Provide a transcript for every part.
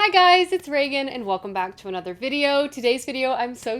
Hi guys, it's Reagan and welcome back to another video. Today's video I'm so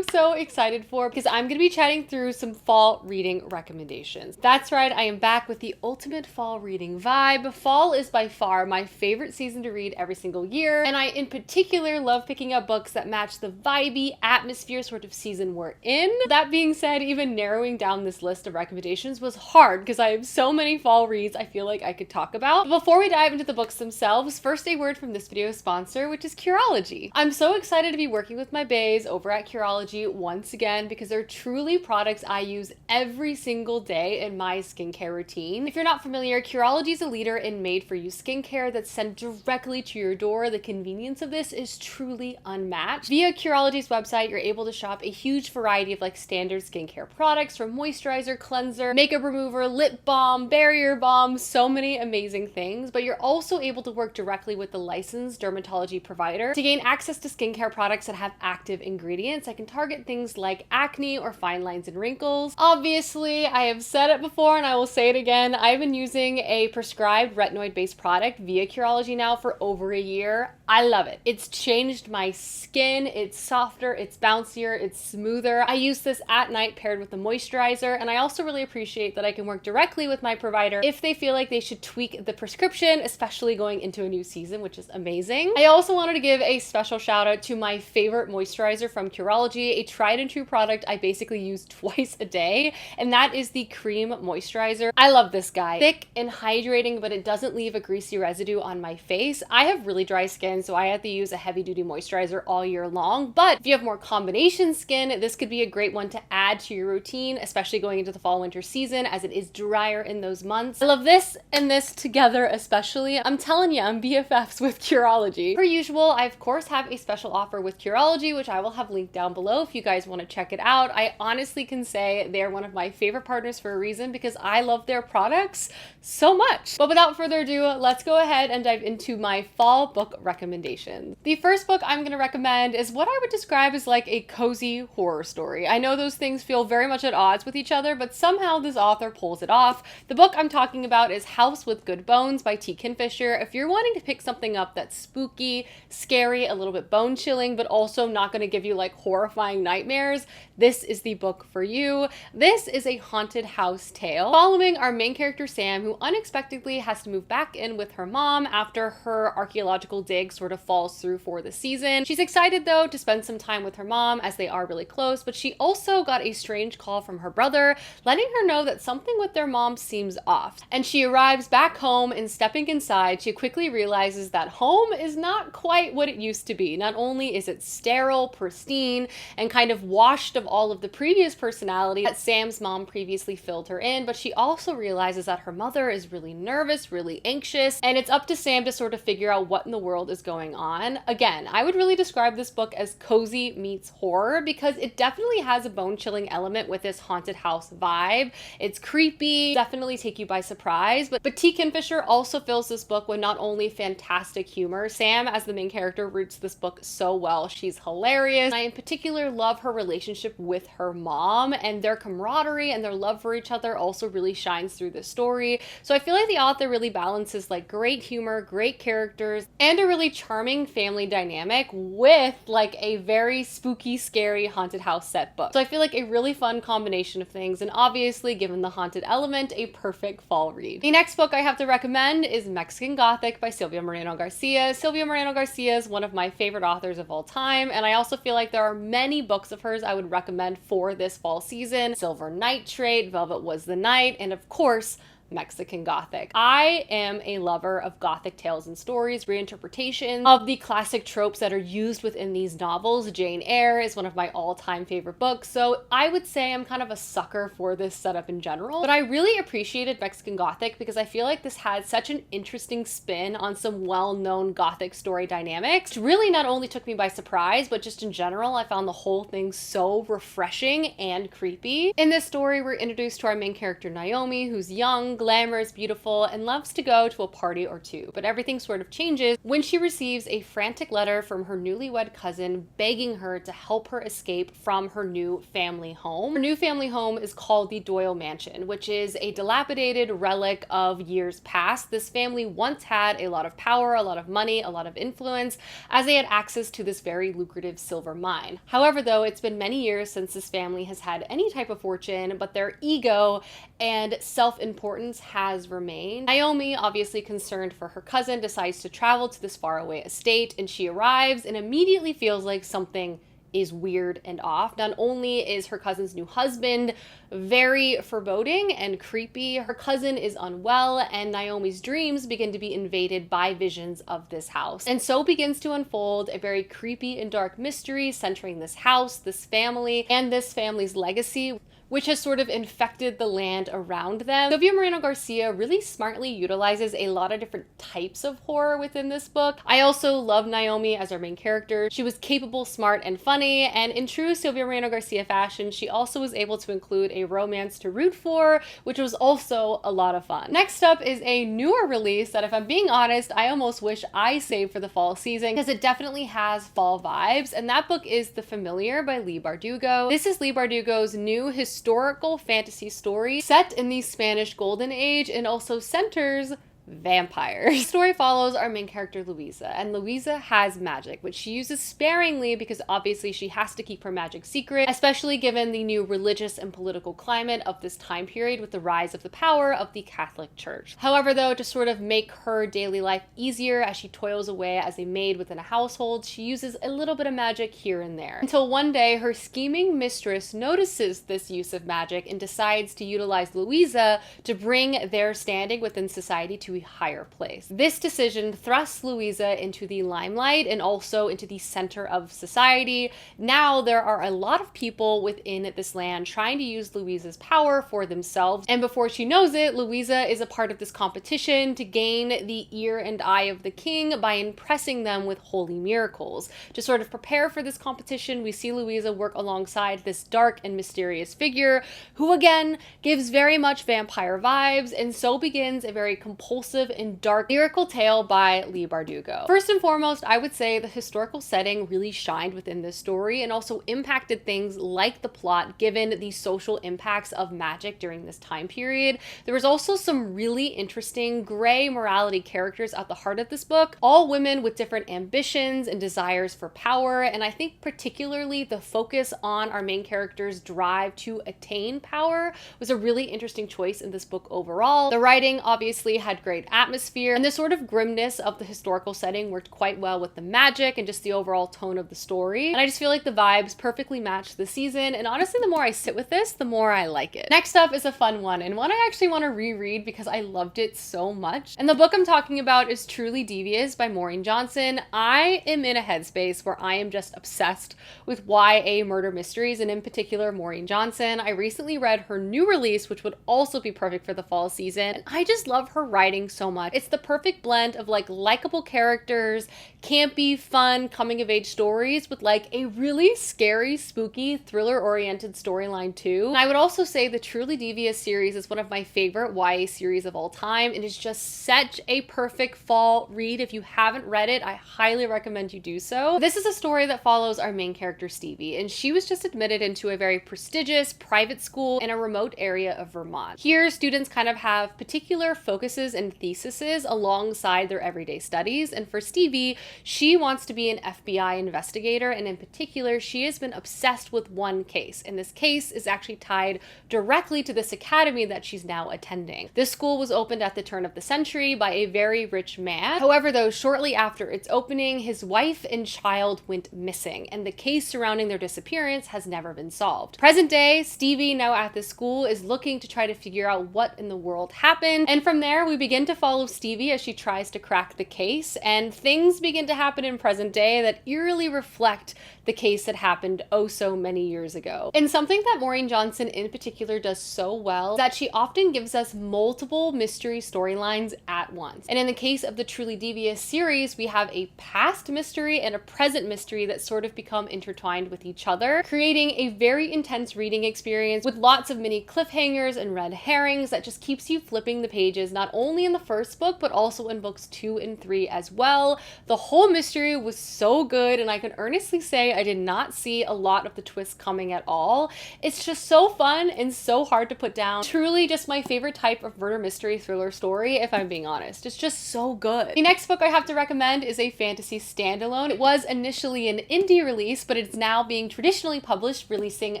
excited for because I'm going to be chatting through some fall reading recommendations. That's right, I am back with the ultimate fall reading vibe. Fall is by far my favorite season to read every single year, and I in particular love picking up books that match the vibey atmosphere sort of season we're in. That being said, even narrowing down this list of recommendations was hard because I have so many fall reads I feel like I could talk about. But before we dive into the books themselves, first a word from this video's sponsor, which is Curology. I'm so excited to be working with my baes over at Curology once again because they're truly products I use every single day in my skincare routine. If you're not familiar, Curology is a leader in made-for-you skincare that's sent directly to your door. The convenience of this is truly unmatched. Via Curology's website, you're able to shop a huge variety of standard skincare products from moisturizer, cleanser, makeup remover, lip balm, barrier balm, so many amazing things, but you're also able to work directly with the licensed dermatology provider to gain access to skincare products that have active ingredients that can target things like acne or fine lines and wrinkles. Obviously, I have said it before and I will say it again, I've been using a prescribed retinoid-based product via Curology now for over a year. I love it. It's changed my skin. It's softer, it's bouncier, it's smoother. I use this at night paired with the moisturizer, and I also really appreciate that I can work directly with my provider if they feel like they should tweak the prescription, especially going into a new season, which is amazing. I also wanted to give a special shout out to my favorite moisturizer from Curology, a tried and true product I basically use twice a day, and that is the cream moisturizer. I love this guy. Thick and hydrating, but it doesn't leave a greasy residue on my face. I have really dry skin, so I have to use a heavy duty moisturizer all year long, but if you have more combination skin, this could be a great one to add to your routine, especially going into the fall winter season as it is drier in those months. I love this and this together especially. I'm telling you, I'm BFFs with Curology. Per usual, I of course have a special offer with Curology, which I will have linked down below if you guys want to check it out. I honestly can say they're one of my favorite partners for a reason because I love their products so much. But without further ado, let's go ahead and dive into my fall book recommendations. The first book I'm going to recommend is what I would describe as like a cozy horror story. I know those things feel very much at odds with each other, but somehow this author pulls it off. The book I'm talking about is House with Good Bones by T. Kingfisher. If you're wanting to pick something up that's spooky, scary, a little bit bone chilling, but also not going to give you like horrifying nightmares, this is the book for you. This is a haunted house tale following our main character Sam, who unexpectedly has to move back in with her mom after her archaeological dig sort of falls through for the season. She's excited though to spend some time with her mom as they are really close, but she also got a strange call from her brother letting her know that something with their mom seems off. And she arrives back home, and stepping inside, she quickly realizes that home is not quite what it used to be. Not only is it sterile, pristine, and kind of washed of all of the previous personality that Sam's mom previously filled her in, but she also realizes that her mother is really nervous, really anxious, and it's up to Sam to sort of figure out what in the world is going on. Again, I would really describe this book as cozy meets horror because it definitely has a bone-chilling element with this haunted house vibe. It's creepy, definitely take you by surprise, but T. Kingfisher also fills this book with not only fantastic humor. Sam, as the main character, roots this book so well. She's hilarious. I in particular love her relationship with her mom, and their camaraderie and their love for each other also really shines through the story. So I feel like the author really balances like great humor, great characters, and a really charming family dynamic with like a very spooky, scary haunted house set book. So I feel like a really fun combination of things, and obviously, given the haunted element, a perfect fall read. The next book I have to recommend is Mexican Gothic by Silvia Moreno Garcia. Silvia Moreno Garcia is one of my favorite authors of all time, and I also feel like there are many books of hers I would recommend for this fall season. Silver Nitrate, Velvet Was the Night, and of course, Mexican Gothic. I am a lover of Gothic tales and stories, reinterpretations of the classic tropes that are used within these novels. Jane Eyre is one of my all-time favorite books, so I would say I'm kind of a sucker for this setup in general. But I really appreciated Mexican Gothic because I feel like this had such an interesting spin on some well-known Gothic story dynamics. It really not only took me by surprise, but just in general, I found the whole thing so refreshing and creepy. In this story, we're introduced to our main character Naomi, who's young, glamorous, beautiful, and loves to go to a party or two. But everything sort of changes when she receives a frantic letter from her newlywed cousin begging her to help her escape from her new family home. Her new family home is called the Doyle Mansion, which is a dilapidated relic of years past. This family once had a lot of power, a lot of money, a lot of influence, as they had access to this very lucrative silver mine. However, though, it's been many years since this family has had any type of fortune, but their ego and self-importance has remained. Naomi, obviously concerned for her cousin, decides to travel to this faraway estate, and she arrives and immediately feels like something is weird and off. Not only is her cousin's new husband very foreboding and creepy, her cousin is unwell, and Naomi's dreams begin to be invaded by visions of this house. And so begins to unfold a very creepy and dark mystery centering this house, this family, and this family's legacy, which has sort of infected the land around them. Silvia Moreno-Garcia really smartly utilizes a lot of different types of horror within this book. I also love Naomi as our main character. She was capable, smart, and funny, and in true Silvia Moreno-Garcia fashion, she also was able to include a romance to root for, which was also a lot of fun. Next up is a newer release that, if I'm being honest, I almost wish I saved for the fall season, because it definitely has fall vibes, and that book is The Familiar by Leigh Bardugo. This is Leigh Bardugo's new historical fantasy story set in the Spanish Golden Age and also centers vampires. The story follows our main character Louisa, and Louisa has magic, which she uses sparingly because obviously she has to keep her magic secret, especially given the new religious and political climate of this time period with the rise of the power of the Catholic Church. However, though, to sort of make her daily life easier as she toils away as a maid within a household, she uses a little bit of magic here and there. Until one day, her scheming mistress notices this use of magic and decides to utilize Louisa to bring their standing within society to a higher place. This decision thrusts Louisa into the limelight and also into the center of society. Now there are a lot of people within this land trying to use Louisa's power for themselves, and before she knows it, Louisa is a part of this competition to gain the ear and eye of the king by impressing them with holy miracles. To sort of prepare for this competition, we see Louisa work alongside this dark and mysterious figure who again gives very much vampire vibes, and so begins a very compulsive and dark lyrical tale by Leigh Bardugo. First and foremost, I would say the historical setting really shined within this story and also impacted things like the plot given the social impacts of magic during this time period. There was also some really interesting gray morality characters at the heart of this book, all women with different ambitions and desires for power, and I think particularly the focus on our main character's drive to attain power was a really interesting choice in this book overall. The writing obviously had great atmosphere, and the sort of grimness of the historical setting worked quite well with the magic and just the overall tone of the story. And I just feel like the vibes perfectly matched the season, and honestly, the more I sit with this, the more I like it. Next up is a fun one, and one I actually want to reread because I loved it so much. And the book I'm talking about is Truly Devious by Maureen Johnson. I am in a headspace where I am just obsessed with YA murder mysteries, and in particular Maureen Johnson. I recently read her new release, which would also be perfect for the fall season, and I just love her writing so much. It's the perfect blend of like likable characters, campy, fun, coming of age stories with like a really scary, spooky, thriller oriented storyline too. And I would also say the Truly Devious series is one of my favorite YA series of all time, and is just such a perfect fall read. If you haven't read it, I highly recommend you do so. This is a story that follows our main character Stevie, and she was just admitted into a very prestigious private school in a remote area of Vermont. Here, students kind of have particular focuses and theses alongside their everyday studies, and for Stevie, she wants to be an FBI investigator, and in particular, she has been obsessed with one case, and this case is actually tied directly to this academy that she's now attending. This school was opened at the turn of the century by a very rich man. However, though, shortly after its opening, his wife and child went missing, and the case surrounding their disappearance has never been solved. Present day, Stevie, now at this school, is looking to try to figure out what in the world happened, and from there, we begin begin to follow Stevie as she tries to crack the case, and things begin to happen in present day that eerily reflect the case that happened oh so many years ago. And something that Maureen Johnson in particular does so well is that she often gives us multiple mystery storylines at once. And in the case of the Truly Devious series, we have a past mystery and a present mystery that sort of become intertwined with each other, creating a very intense reading experience with lots of mini cliffhangers and red herrings that just keeps you flipping the pages, not only in the first book, but also in books 2 and 3 as well. The whole mystery was so good, and I can earnestly say I did not see a lot of the twists coming at all. It's just so fun and so hard to put down. Truly just my favorite type of murder mystery thriller story, if I'm being honest. It's just so good. The next book I have to recommend is a fantasy standalone. It was initially an indie release, but it's now being traditionally published, releasing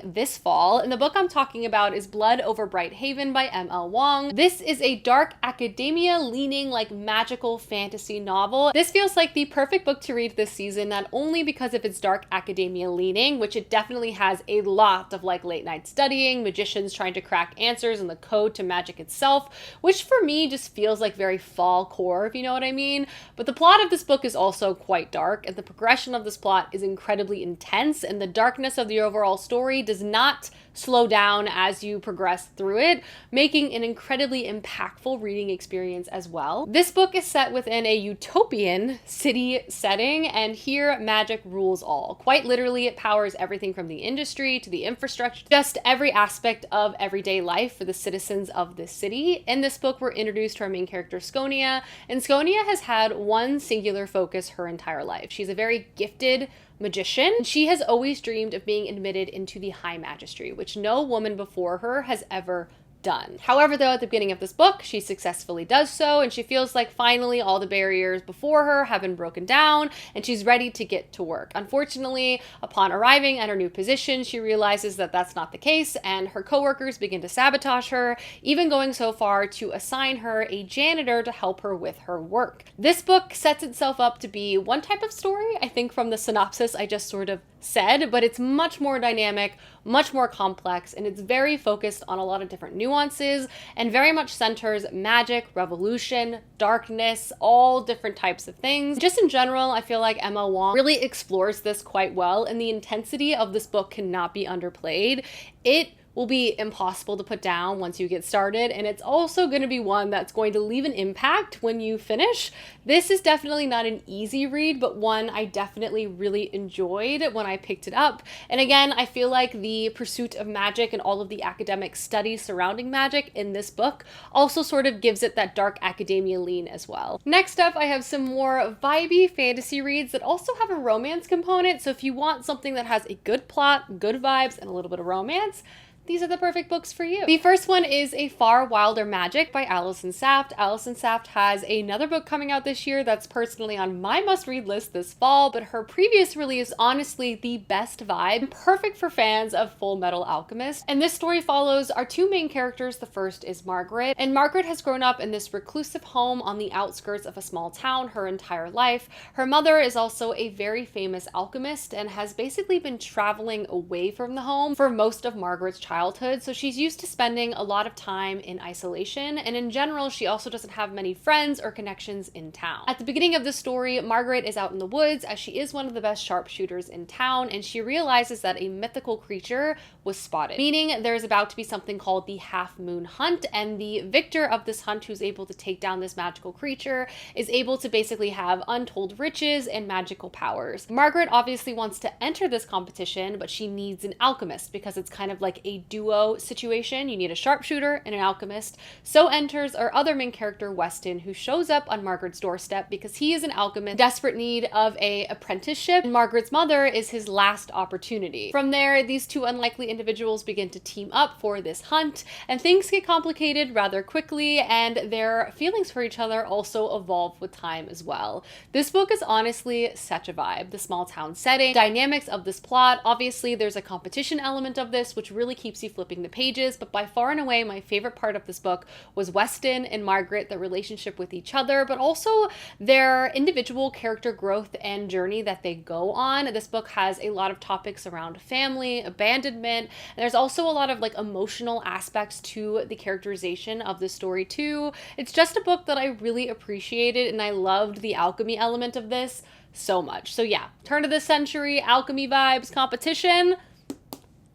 this fall. And the book I'm talking about is Blood Over Bright Haven by M.L. Wong. This is a dark academia leaning like magical fantasy novel. This feels like the perfect book to read this season, not only because of its dark academia leaning, which it definitely has a lot of like late night studying, magicians trying to crack answers and the code to magic itself, which for me just feels like very fall core, if you know what I mean. But the plot of this book is also quite dark, and the progression of this plot is incredibly intense, and the darkness of the overall story does not slow down as you progress through it, making an incredibly impactful reading experience as well. This book is set within a utopian city setting, and here magic rules all. Quite literally, it powers everything from the industry to the infrastructure, just every aspect of everyday life for the citizens of this city. In this book, we're introduced to our main character, Skonia, and Skonia has had one singular focus her entire life. She's a very gifted magician. She has always dreamed of being admitted into the High Magistry, which no woman before her has ever done. However, though, at the beginning of this book, she successfully does so, and she feels like finally all the barriers before her have been broken down, and she's ready to get to work. Unfortunately, upon arriving at her new position, she realizes that that's not the case, and her coworkers begin to sabotage her, even going so far to assign her a janitor to help her with her work. This book sets itself up to be one type of story, I think from the synopsis I just sort of said, but it's much more dynamic, much more complex, and it's very focused on a lot of different nuances and very much centers magic, revolution, darkness, all different types of things. Just in general, I feel like Emma Wong really explores this quite well, and the intensity of this book cannot be underplayed. It will be impossible to put down once you get started, and it's also going to be one that's going to leave an impact when you finish. This is definitely not an easy read, but one I definitely really enjoyed when I picked it up. And again, I feel like the pursuit of magic and all of the academic studies surrounding magic in this book also sort of gives it that dark academia lean as well. Next up, I have some more vibey fantasy reads that also have a romance component, so if you want something that has a good plot, good vibes, and a little bit of romance, these are the perfect books for you. The first one is A Far Wilder Magic by Allison Saft. Allison Saft has another book coming out this year that's personally on my must-read list this fall, but her previous release, honestly the best vibe, perfect for fans of Full Metal Alchemist. And this story follows our two main characters. The first is Margaret, and Margaret has grown up in this reclusive home on the outskirts of a small town her entire life. Her mother is also a very famous alchemist and has basically been traveling away from the home for most of Margaret's childhood, so she's used to spending a lot of time in isolation, and in general, she also doesn't have many friends or connections in town. At the beginning of the story, Margaret is out in the woods as she is one of the best sharpshooters in town, and she realizes that a mythical creature was spotted, meaning there's about to be something called the Half Moon Hunt, and the victor of this hunt who's able to take down this magical creature is able to basically have untold riches and magical powers. Margaret obviously wants to enter this competition, but she needs an alchemist because it's kind of like a duo situation. You need a sharpshooter and an alchemist. So enters our other main character, Weston, who shows up on Margaret's doorstep because he is an alchemist in desperate need of an apprenticeship, and Margaret's mother is his last opportunity. From there, these two unlikely individuals begin to team up for this hunt, and things get complicated rather quickly, and their feelings for each other also evolve with time as well. This book is honestly such a vibe. The small town setting, dynamics of this plot, obviously there's a competition element of this, which really keeps keeps you flipping the pages, but by far and away my favorite part of this book was Weston and Margaret, the relationship with each other, but also their individual character growth and journey that they go on. This book has a lot of topics around family, abandonment, and there's also a lot of like emotional aspects to the characterization of the story too. It's just a book that I really appreciated, and I loved the alchemy element of this so much. So yeah, turn of the century, alchemy vibes, competition.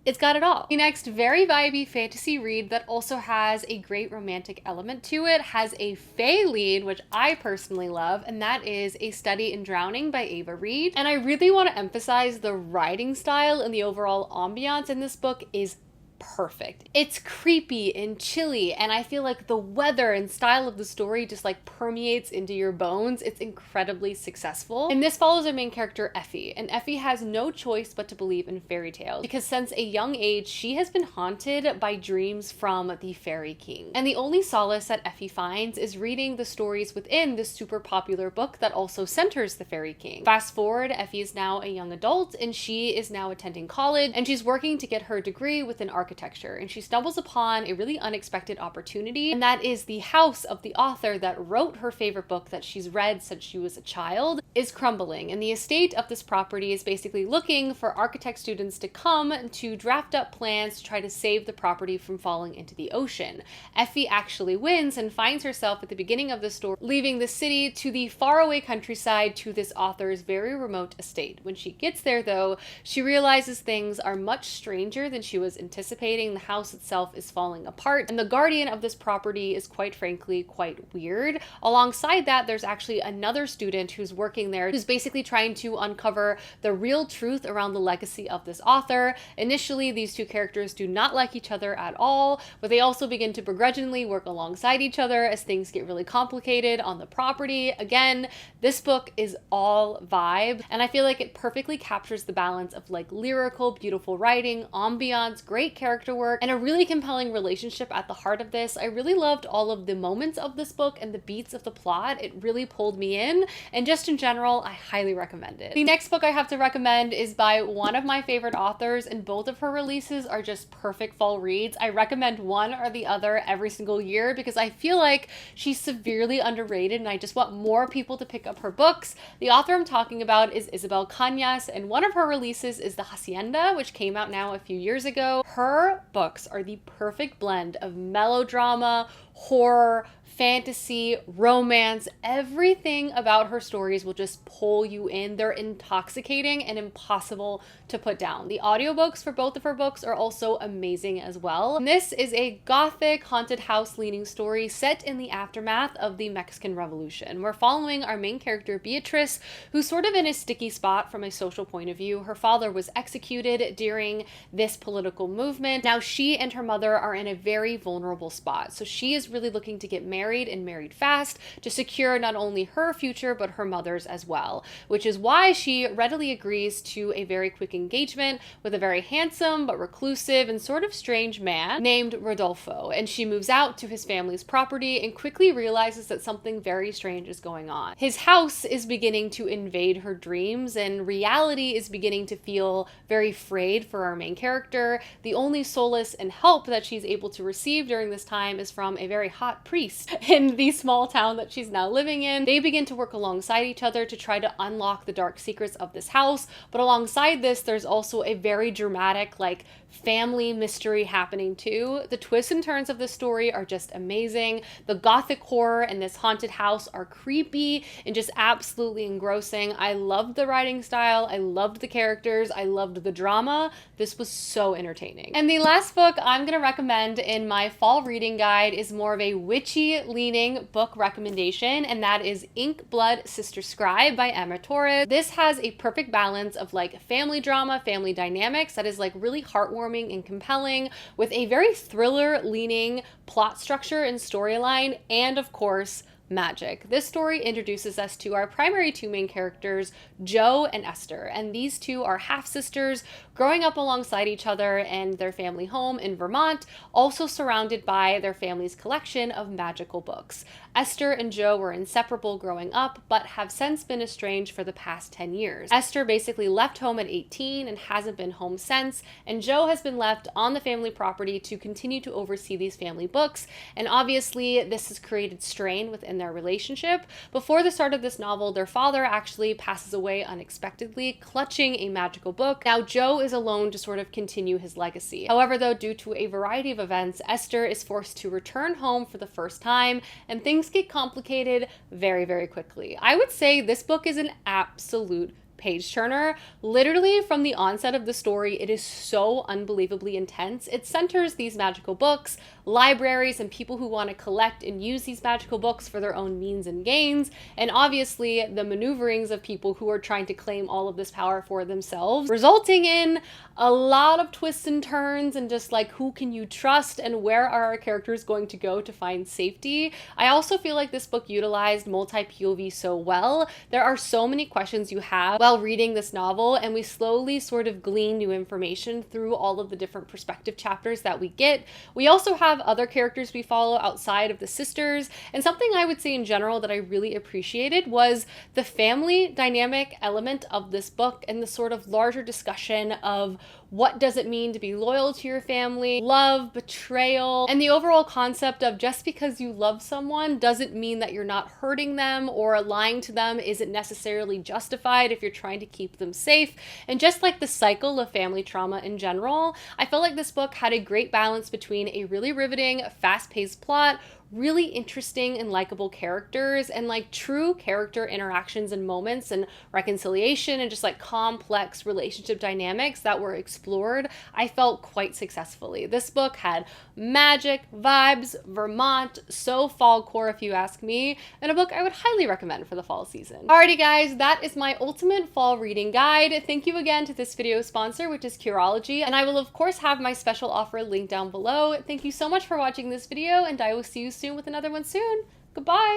It's got it all. The next very vibey fantasy read that also has a great romantic element to it has a fae lead, which I personally love, and that is A Study in Drowning by Ava Reed. And I really want to emphasize the writing style and the overall ambiance in this book is perfect. It's creepy and chilly, and I feel like the weather and style of the story just like permeates into your bones. It's incredibly successful. And this follows our main character, Effie, and Effie has no choice but to believe in fairy tales because since a young age, she has been haunted by dreams from the Fairy King. And the only solace that Effie finds is reading the stories within this super popular book that also centers the Fairy King. Fast forward, Effie is now a young adult, and she is now attending college, and she's working to get her degree within architecture, and she stumbles upon a really unexpected opportunity, and that is the house of the author that wrote her favorite book that she's read since she was a child is crumbling, and the estate of this property is basically looking for architect students to come to draft up plans to try to save the property from falling into the ocean. Effie actually wins and finds herself at the beginning of the story leaving the city to the faraway countryside to this author's very remote estate. When she gets there though, she realizes things are much stranger than she was anticipating. The house itself is falling apart, and the guardian of this property is quite frankly quite weird. Alongside that, there's actually another student who's working there who's basically trying to uncover the real truth around the legacy of this author. Initially, these two characters do not like each other at all, but they also begin to begrudgingly work alongside each other as things get really complicated on the property. Again, this book is all vibe, and I feel like it perfectly captures the balance of like lyrical, beautiful writing, ambiance, great character work, and a really compelling relationship at the heart of this. I really loved all of the moments of this book and the beats of the plot. It really pulled me in, and just in general, I highly recommend it. The next book I have to recommend is by one of my favorite authors, and both of her releases are just perfect fall reads. I recommend one or the other every single year because I feel like she's severely underrated, and I just want more people to pick up her books. The author I'm talking about is Isabel Cañas, and one of her releases is the Hacienda, which came out now a few years ago. Her books are the perfect blend of melodrama, horror, fantasy, romance. Everything about her stories will just pull you in. They're intoxicating and impossible to put down. The audiobooks for both of her books are also amazing as well. And this is a Gothic haunted house leaning story set in the aftermath of the Mexican Revolution. We're following our main character Beatrice, who's sort of in a sticky spot from a social point of view. Her father was executed during this political movement. Now she and her mother are in a very vulnerable spot. So she is really looking to get married and married fast to secure not only her future but her mother's as well, which is why she readily agrees to a very quick engagement with a very handsome but reclusive and sort of strange man named Rodolfo, and she moves out to his family's property and quickly realizes that something very strange is going on. His house is beginning to invade her dreams, and reality is beginning to feel very frayed for our main character. The only solace and help that she's able to receive during this time is from a very hot priest in the small town that she's now living in. They begin to work alongside each other to try to unlock the dark secrets of this house, but alongside this there's also a very dramatic like family mystery happening too. The twists and turns of this story are just amazing. The gothic horror in this haunted house are creepy and just absolutely engrossing. I loved the writing style, I loved the characters, I loved the drama. This was so entertaining. And the last book I'm gonna recommend in my fall reading guide is more of a witchy leaning book recommendation, and that is Blood SisterScribe by Emma Torres. This has a perfect balance of like family drama, family dynamics that is like really heartwarming and compelling, with a very thriller leaning plot structure and storyline, and of course magic. This story introduces us to our primary two main characters, Jo and Esther, and these two are half-sisters growing up alongside each other in their family home in Vermont, also surrounded by their family's collection of magical books. Esther and Jo were inseparable growing up, but have since been estranged for the past 10 years. Esther basically left home at 18 and hasn't been home since, and Jo has been left on the family property to continue to oversee these family books, and obviously this has created strain within their relationship. Before the start of this novel, their father actually passes away unexpectedly, clutching a magical book. Now Jo is alone to sort of continue his legacy. However, though, due to a variety of events, Esther is forced to return home for the first time, and things get complicated very, very quickly. I would say this book is an absolute page turner. Literally from the onset of the story, it is so unbelievably intense. It centers these magical books, libraries, and people who want to collect and use these magical books for their own means and gains, and obviously the maneuverings of people who are trying to claim all of this power for themselves, resulting in a lot of twists and turns and just like who can you trust and where are our characters going to go to find safety. I also feel like this book utilized multi-POV so well. There are so many questions you have while reading this novel, and we slowly sort of glean new information through all of the different perspective chapters that we get. We also have other characters we follow outside of the sisters, and something I would say in general that I really appreciated was the family dynamic element of this book and the sort of larger discussion of what does it mean to be loyal to your family, love, betrayal, and the overall concept of just because you love someone doesn't mean that you're not hurting them, or lying to them isn't necessarily justified if you're trying to keep them safe. And just like the cycle of family trauma in general, I felt like this book had a great balance between a really riveting, fast-paced plot, really interesting and likable characters, and like true character interactions and moments and reconciliation and just like complex relationship dynamics that were explored, I felt quite successfully. This book had magic, vibes, Vermont, so fall core if you ask me, and a book I would highly recommend for the fall season. Alrighty guys, that is my ultimate fall reading guide. Thank you again to this video sponsor, which is Curology, and I will of course have my special offer linked down below. Thank you so much for watching this video, and I will see you soon with another one soon. Goodbye!